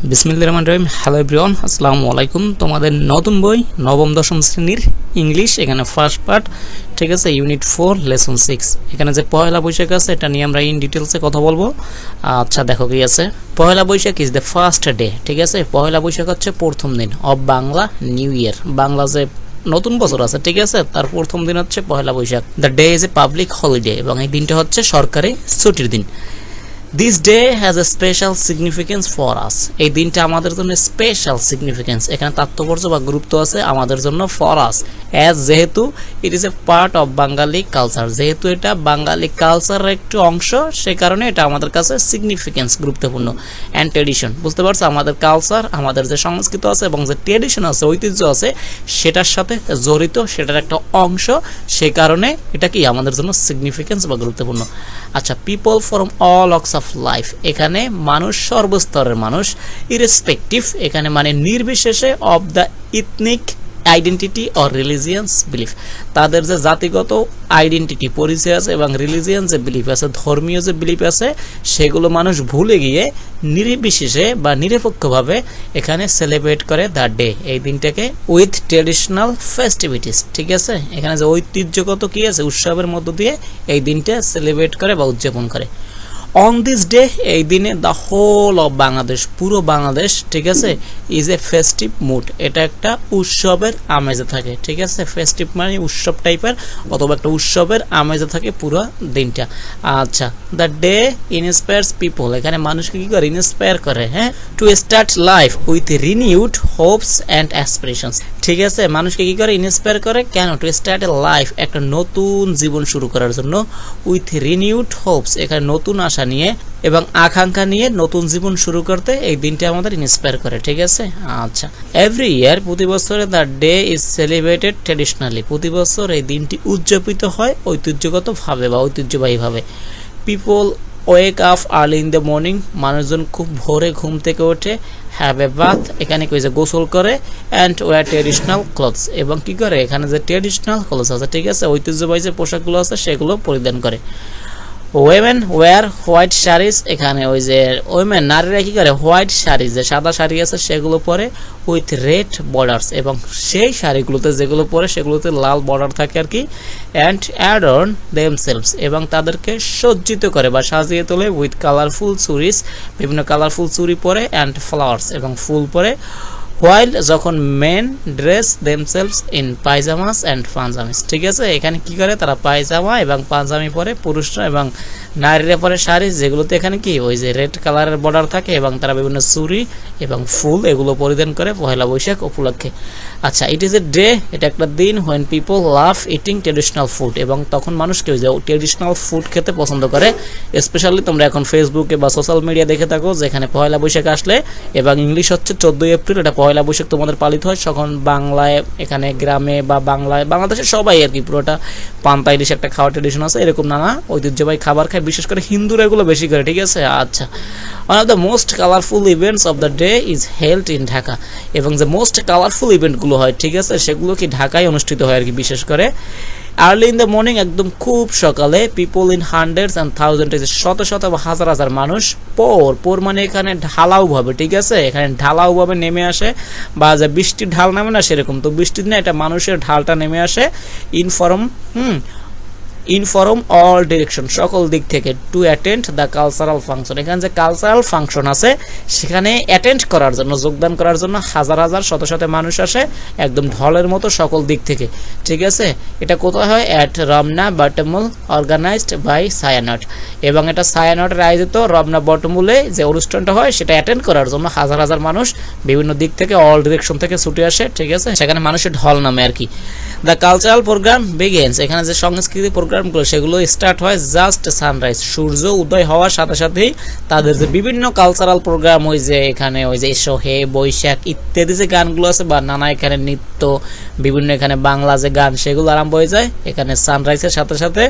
বিসমিল্লাহির রহমানির রহিম। Hello everyone, আসসালামু আলাইকুম। তোমাদের নতুন বই নবম দশম শ্রেণীর ইংলিশ, এখানে ফার্স্ট পার্ট, ঠিক আছে, ইউনিট 4 লেসন 6। এখানে যে পয়লা বৈশাখ আছে এটা নিয়ে আমরা ইন ডিটেলসে কথা বলবো। আচ্ছা দেখো কি আছে। Poila Baishakh is the first day, ঠিক আছে। পয়লা বৈশাখ হচ্ছে প্রথম দিন of Bangla new year, Bangla যে নতুন বছর আছে, ঠিক আছে, তার প্রথম দিন হচ্ছে Poila Baishakh. The day is a public holiday, এবং এই দিনটা হচ্ছে সরকারি ছুটির দিন। This day has a special significance for us. এই দিনটা আমাদের জন্য স্পেশাল সিগনিফিকেন্স, এখানে তাৎপর্য বা গুরুত্ব আছে আমাদের জন্য, ফর আস, অ্যাজ যেহেতু it is a part of Bangali culture, যেহেতু এটা বাঙালি কালচারের একটি অংশ, সে কারণে এটা আমাদের কাছে সিগনিফিকেন্স, গুরুত্বপূর্ণ। অ্যান্ড ট্রেডিশন, বুঝতে পারছো, আমাদের কালচার, আমাদের যে সংস্কৃতি আছে এবং যে ট্রেডিশন আছে, ঐতিহ্য আছে, সেটার সাথে জড়িত, সেটার একটা অংশ, সে কারণে এটা কি আমাদের জন্য সিগনিফিকেন্স বা গুরুত্বপূর্ণ। আচ্ছা, people from all walks of life, এখানে মানুষ সর্বস্তরের মানুষ, ইরেসপেক্টিভ, এখানে মানে নির্বিশেষে, of the ethnic identity or religions belief, তাদের যে জাতিগত আইডেন্টিটি, পরিচয় আছে, এবং রিলিজিয়ান যে বিলিফ আছে, ধর্মীয় যে বিলিফ আছে, সেগুলো মানুষ ভুলে গিয়ে নির্বিশেষে বা নিরপেক্ষভাবে এখানে সেলিব্রেট করে দ্য ডে, এই দিনটাকে, উইথ ট্রেডিশনাল ফেস্টিভিটিস, ঠিক আছে। এখানে যে ঐতিহ্যগত কি আছে, উৎসবের মধ্য দিয়ে এই দিনটা সেলিব্রেট করে বা উদযাপন করে। অন দিস ডে, এই দিনে দ্য হোল অফ বাংলাদেশ, পুরো বাংলাদেশ, ঠিক আছে, ইজ এ ফেস্টিভ মুড, এটা একটা উৎসবের আমেজে থাকে, ঠিক আছে। ফেস্টিভ মানে উৎসব টাইপের অথবা একটা উৎসবের আমেজে থাকে পুরো দিনটা। আচ্ছা, দ্য ডে ইন্সপায়ার্স পিপল, এখানে মানুষকে কি করে, ইন্সপায়ার করে, হ্যাঁ, to start life with renewed Hopes and aspirations, ঠিক আছে। মানুষকে কি করে, ইন্সপায়ার করে, কেন, টু স্টার্ট এ লাইফ, একটা নতুন জীবন শুরু করার জন্য, উইথ রিনিউড হোপস, এখানে নতুন আশা নিয়ে এবং আকাঙ্ক্ষা নিয়ে নতুন জীবন শুরু করতে এই দিনটা আমাদের ইন্সপায়ার করে, ঠিক আছে। আচ্ছা, এভরি ইয়ার, প্রতি বছরে, the day is celebrated traditionally, প্রতি বছর এই দিনটি উদযাপিত হয় ঐতিহ্যগতভাবে বা ঐতিহ্যবাহীভাবে। People wake up early in the morning, মানুষজন খুব ভোরে ঘুম থেকে ওঠে, হ্যাভ এ বাথ, এখানে কি যে গোসল করে, অ্যান্ড ওয়ার ট্রেডিশনাল ক্লথস, এবং কি করে, এখানে যে ট্রেডিশনাল ক্লথস আছে, ঠিক আছে, ঐতিহ্যবাহী যে পোশাকগুলো আছে সেগুলো পরিধান করে। ওয়েমেন ওয়ার হোয়াইট শাড়িজ, এখানে ওই যে ওয়েমেন, নারীরা কি করে, হোয়াইট শাড়ি, যে সাদা শাড়ি আছে সেগুলো পরে, উইথ রেড বর্ডার্স, এবং সেই শাড়িগুলোতে যেগুলো পরে সেগুলোতে লাল বর্ডার থাকে আর কি। অ্যান্ড অ্যাডর্ন দেমসেলভস, এবং তাদেরকে সজ্জিত করে বা সাজিয়ে তোলে, উইথ কালারফুল চুরিস, বিভিন্ন কালারফুল চুরি পরে, অ্যান্ড ফ্লাওয়ার্স, এবং ফুল পরে। হোয়াইল, যখন men dress themselves in pyjamas and panjabis, ঠিক আছে, এখানে কি করে, তারা পায়জামা এবং পাঞ্জামি পরে পুরুষরা, এবং নারীরা পরে শাড়ি, যেগুলোতে এখানে কি ওই যে রেড কালারের বর্ডার থাকে, এবং তারা বিভিন্ন চুড়ি এবং ফুল এগুলো পরিধান করে পয়লা বৈশাখ উপলক্ষে। আচ্ছা, ইট ইজ এ ডে, এটা একটা দিন, when people love eating traditional food, এবং তখন মানুষ কি ওই যে ট্রেডিশনাল ফুড খেতে পছন্দ করে। স্পেশালি তোমরা এখন ফেসবুকে বা সোশ্যাল মিডিয়া দেখে থাকো, যেখানে পয়লা বৈশাখ আসলে, এবং ইংলিশ হচ্ছে 14 এপ্রিল, এটা পয়লা বৈশাখ তোমাদের পালিত হয়, তখন বাংলায় এখানে গ্রামে বা বাংলায়, বাংলাদেশের সবাই আর কি, পুরোটা পান্তা ইলিশ একটা খাওয়ার ট্রেডিশন আছে, এরকম নানা ঐতিহ্যবাহী খাবার খায়, বিশেষ করে হিন্দুরা এগুলো বেশি করে, ঠিক আছে। আচ্ছা, one of the most colourful events of the day is held in Dhaka, এবং যে মোস্ট কালারফুল ইভেন্টগুলো হয়, ঠিক আছে, সেগুলো কি ঢাকায় অনুষ্ঠিত হয় আর কি, বিশেষ করে। আর্লি ইন দ্য মর্নিং, একদম খুব সকালে, people in hundreds and thousand, শত শত বা হাজার হাজার মানুষ, পোর মানে এখানে ঢালাও ভাবে, ঠিক আছে, এখানে ঢালাও ভাবে নেমে আসে, বা যে বৃষ্টির ঢাল নামে না সেরকম, তো বৃষ্টির না, এটা মানুষের ঢালটা নেমে আসে, ইনফরম অল ডিরেকশন, সকল দিক থেকে, to attend the cultural function, এখানে যে কালচারাল ফাংশন আছে সেখানে অ্যাটেন্ড করার জন্য, যোগদান করার জন্য হাজার হাজার শত শত মানুষ আসে, একদম ঢলের মতো সকল দিক থেকে, ঠিক আছে। এটা কোথায় হয়, at Ramna Batamul, organised by Chhayanaut, এবং এটা ছায়ানটের আয়োজিত রমনা বটমূলে যে অনুষ্ঠানটা হয় সেটা অ্যাটেন্ড করার জন্য হাজার হাজার মানুষ বিভিন্ন দিক থেকে, অল ডিরেকশন থেকে ছুটে আসে, ঠিক আছে, সেখানে মানুষের ঢল নামে আর কি। দ্য কালচারাল প্রোগ্রাম বিগিনস, এখানে যে সংস্কৃতি প্রোগ্রামগুলো সেগুলো স্টার্ট হয় জাস্ট সানরাইজ, সূর্য উদয় হওয়ার সাথে সাথেই তাদের যে বিভিন্ন কালচারাল প্রোগ্রাম, ওই যে এখানে ওই যে এসো হে বৈশাখ ইত্যাদি যে গানগুলো আছে, বা নানা এখানে নৃত্য, বিভিন্ন এখানে বাংলা যে গান, সেগুলো আরম্ভ হয়ে যায় এখানে সানরাইজের সাথে সাথে।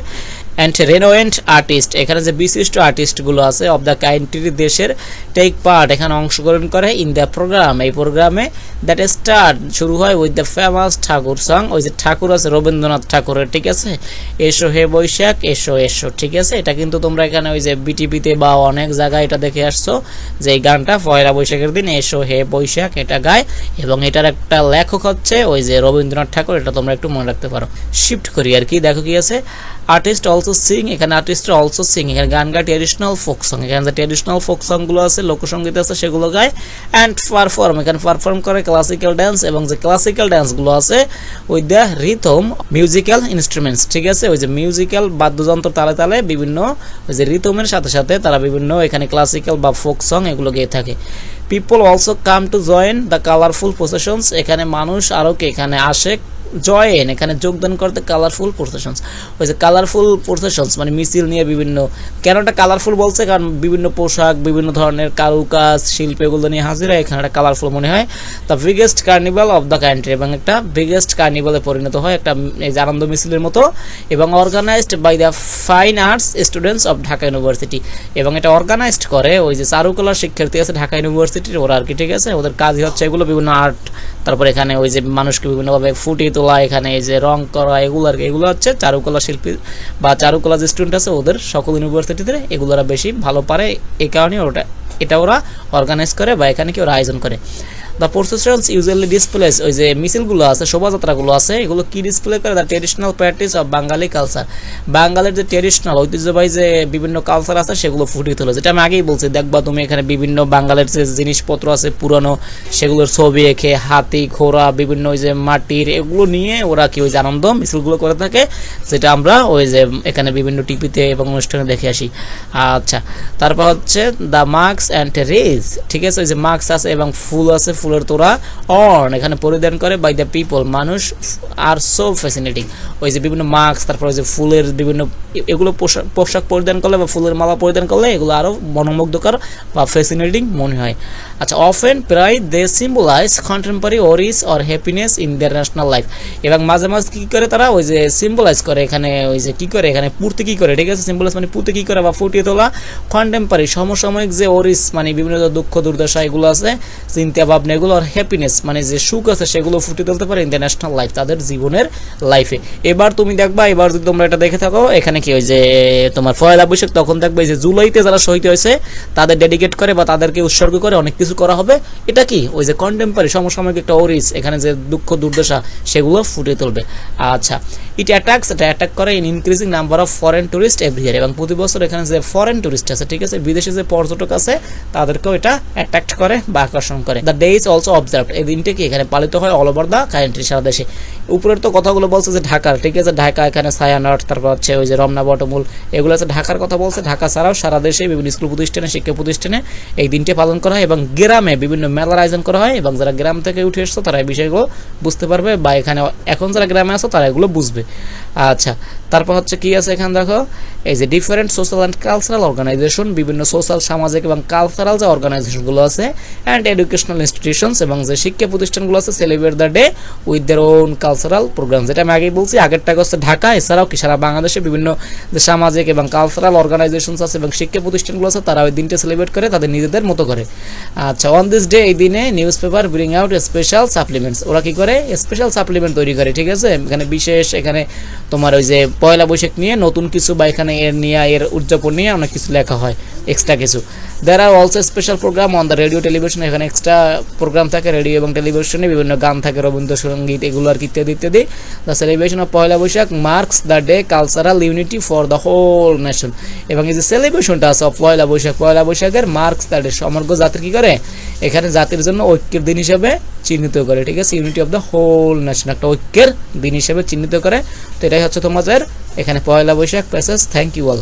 অ্যান্ড রেনোয়েন্ট আর্টিস্ট, এখানে যে বিশিষ্ট আর্টিস্টগুলো আছে অফ দ্য কান্ট্রি দেশের টেক পার্ট, এখানে অংশগ্রহণ করে ইন দ্য প্রোগ্রাম, এই প্রোগ্রামে দ্যাট স্টার্ট শুরু হয় with the famous Thakur song, ওই যে ঠাকুর আছে রবীন্দ্রনাথ ঠাকুরের, ঠিক আছে, এসো হে বৈশাখ এসো এসো, ঠিক আছে। এটা কিন্তু তোমরা এখানে ওই যে বিটিভিতে বা অনেক জায়গায় এটা দেখে আসছো যে এই গানটা পয়লা বৈশাখের দিন এসো হে বৈশাখ এটা গায়, এবং এটার একটা লেখক হচ্ছে ওই যে রবীন্দ্রনাথ ঠাকুর, এটা তোমরা একটু মনে রাখতে পারো। শিফট করি আর কি, দেখো কি আছে, আর্টিস্ট অলসো সিং, এখানে আর্টিস্ট অলসো সিং, এখানে গান গায় ট্র্যাডিশনাল ফোক সং, এখানে যে ট্র্যাডিশনাল ফোক সংগুলো আছে লোকসঙ্গীত আছে সেগুলো গায়। অ্যান্ড পারফর্ম, এখানে পারফর্ম করে ক্লাসিক্যাল ডান্স, এবং যে ক্লাসিক্যাল ডান্সগুলো আছে উইথ দ্য রিথম মিউজিক্যাল ইনস্ট্রুমেন্টস, ঠিক আছে, ওই যে মিউজিক্যাল বাদ্যযন্ত্র তালে তালে বিভিন্ন ওই যে রিথমের সাথে সাথে তারা বিভিন্ন এখানে ক্লাসিক্যাল বা ফোক সং এগুলো গেয়ে থাকে। People also come to join the colourful processions, এখানে মানুষ আরও কে এখানে আসে জয়েন, এখানে যোগদান করতে কালারফুল প্রসেশনস, ওই যে কালারফুল প্রসেশনস মানে মিছিল নিয়ে বিভিন্ন, কেন এটা কালারফুল বলছে, কারণ বিভিন্ন পোশাক বিভিন্ন ধরনের কারুকাজ শিল্প এগুলো নিয়ে হাজির হয়, এখানে একটা কালারফুল মনে হয়। The biggest carnival of the country, এবং একটা বিগেস্ট কার্নিভালে পরিণত হয়, একটা এই যে আনন্দ মিছিলের মতো, এবং organised by the fine arts students of Dhaka university, এবং এটা অর্গানাইজড করে ওই যে চারুকলার শিক্ষার্থী আছে ঢাকা ইউনিভার্সিটির ওরা আর কি, ঠিক আছে, ওদের কাজই হচ্ছে এগুলো বিভিন্ন আর্ট, তারপর এখানে ওই যে মানুষকে বিভিন্নভাবে ফুটিয়ে তোলা, এখানে এই যে রং করা এগুলো আর কি, এগুলো হচ্ছে চারুকলা শিল্পী বা চারুকলা যে স্টুডেন্ট আছে ওদের সকল ইউনিভার্সিটিতে এগুলোরা বেশি ভালো পারে, এই কারণে এটা ওরা অর্গানাইজ করে বা এখানে কি ওরা আয়োজন করে। দ্য প্রসেশনস ইউজুয়ালি ডিসপ্লেস, ওই যে মিছিলগুলো আছে শোভাযাত্রাগুলো আছে এগুলো কি ডিসপ্লে করে, the traditional practice of Bangali culture, বাঙালির যে ট্রেডিশনাল ঐতিহ্যবাহী যে বিভিন্ন কালচার আছে সেগুলো ফুটিয়ে তোলে, যেটা আমি আগেই বলছি, দেখবা তুমি এখানে বিভিন্ন বাঙালির যে জিনিসপত্র আছে পুরানো সেগুলোর ছবি এঁকে হাতি ঘোড়া বিভিন্ন ওই যে মাটির এগুলো নিয়ে ওরা কি ওই যে আনন্দ মিছিলগুলো করে থাকে, যেটা আমরা ওই যে এখানে বিভিন্ন টিভিতে এবং অনুষ্ঠানে দেখে আসি। আচ্ছা, তারপর হচ্ছে দ্য মার্কস অ্যান্ড রেজ, ঠিক আছে, ওই যে মার্কস আছে এবং ফুল আছে, ফুলের তোড়া অর্ন এখানে পরিধান করে বাই দ্য পিপল, মানুষ আর সো ফ্যাসিনেটিং, ওই যে বিভিন্ন মার্কস তারপর ওই যে ফুলের বিভিন্ন এগুলো পোশাক পরিধান করলে বা ফুলের মালা পরিধান করলে এগুলো আরও মনোমুগ্ধকর বা ফ্যাসিনেটিং মনে হয়। আচ্ছা, অফেন প্রায় they symbolize contemporary worries or happiness in their national life, এবং মাঝে মাঝে কী করে তারা ওই যে সিম্বলাইজ করে এখানে ওই যে কী করে এখানে পুঁতে কী করে, ঠিক আছে, সিম্বলাইজ মানে পুঁতে কী করে বা ফুটিয়ে তোলা কন্টেম্পোরারি সমসাময়িক যে ওরিস মানে বিভিন্ন দুঃখ দুর্দশা এগুলো আছে চিন্তা ভাবনা এগুলো, আর হ্যাপিনেস মানে যে সুখ আছে সেগুলো ফুটিয়ে তুলতে পারে ইন দ্য ন্যাশনাল লাইফ তাদের জীবনের লাইফে। এবার তুমি দেখবা, এবার যদি তোমরা এটা দেখে থাকো এখানে কি ওই যে তোমার পয়লা বৈশাখ তখন দেখবে যে জুলাইতে যারা শহীদ হয়েছে তাদের ডেডিকেট করে বা তাদেরকে উৎসর্গ করে অনেক কিছু করা হবে, এটা কি ওই যে কন্টেম্পোরারি সমসাময়িক একটা ওরিস এখানে যে দুঃখ দুর্দশা সেগুলো ফুটিয়ে তুলবে। আচ্ছা, এটা অ্যাটাক করে in increasing number of foreign tourist every year, এবং প্রতি বছর এখানে যে ফরেন টুরিস্ট আছে, ঠিক আছে, বিদেশি যে পর্যটক আছে তাদেরকেও এটা অ্যাট্রাক্ট করে বা আকর্ষণ করে। The day is also observed, এই দিনটা কি এখানে পালিত হয় অল ওভার দ্য কান্ট্রি সারা দেশে। উপরের তো কথাগুলো বলছে যে ঢাকার, ঠিক আছে, ঢাকা এখানে ছায়ানট তারপর হচ্ছে ওই যে রমনা বটমূল এগুলো আছে ঢাকার কথা বলছে, ঢাকা ছাড়াও সারা দেশে বিভিন্ন স্কুল প্রতিষ্ঠানে শিক্ষা প্রতিষ্ঠানে এই দিনটি পালন করা হয়, এবং গ্রামে বিভিন্ন মেলার আয়োজন করা হয়, এবং যারা গ্রাম থেকে উঠে এসছো তারা এই বিষয়গুলো বুঝতে পারবে বা এখানে এখন যারা গ্রামে আসো তারা এগুলো বুঝবে। আচ্ছা, তারপর হচ্ছে কি আছে এখানে দেখো, এই যে different social and cultural organisation, বিভিন্ন সোশ্যাল সামাজিক এবং কালচারাল যে অর্গানাইজেশনগুলো আছে অ্যান্ড এডুকেশনাল ইনস্টিটিউশনস এবং যে শিক্ষা প্রতিষ্ঠানগুলো আছে celebrate the day with their own cultural programme, যেটা আমি আগেই বলছি, আগেরটা হচ্ছে ঢাকা, এছাড়াও কি সারা বাংলাদেশে বিভিন্ন যে সামাজিক এবং কালচারাল অর্গানাইজেশনস আছে এবং শিক্ষা প্রতিষ্ঠানগুলো আছে তারা ওই দিনটা সেলিব্রেট করে তাদের নিজেদের মতো করে। আচ্ছা, অন দিস ডে এই দিনে news paper bring out special supplements, ওরা কি করে স্পেশাল সাপ্লিমেন্ট তৈরি করে, ঠিক আছে, এখানে বিশেষ এখানে তোমার ওই যে পয়লা বৈশাখ নিয়ে নতুন কিছু বা এখানে এর নিয়ে এর উদযাপন নিয়ে অনেক কিছু লেখা হয় এক্সট্রা কিছু। There are also special program on the radio television, এখানে এক্সট্রা প্রোগ্রাম থাকে রেডিও এবং টেলিভিশনে, বিভিন্ন গান থাকে রবীন্দ্রসঙ্গীত এগুলো আর কি ইত্যাদি ইত্যাদি। The celebration of Poila Boishakh marks the day cultural unity for the whole nation, এবং এই যে সেলিব্রেশনটা আছে অফ পয়লা বৈশাখের মার্কস দ্য ডে সমগ্র জাতির কি করে এখানে জাতির জন্য ঐক্যের দিন হিসেবে চিহ্নিত করে, ঠিক আছে, unity of the whole nation একটা ঐক্যের দিন হিসেবে চিহ্নিত করে। তো এটাই হচ্ছে তোমাদের এখানে Poila Baishakh passage. Thank you all.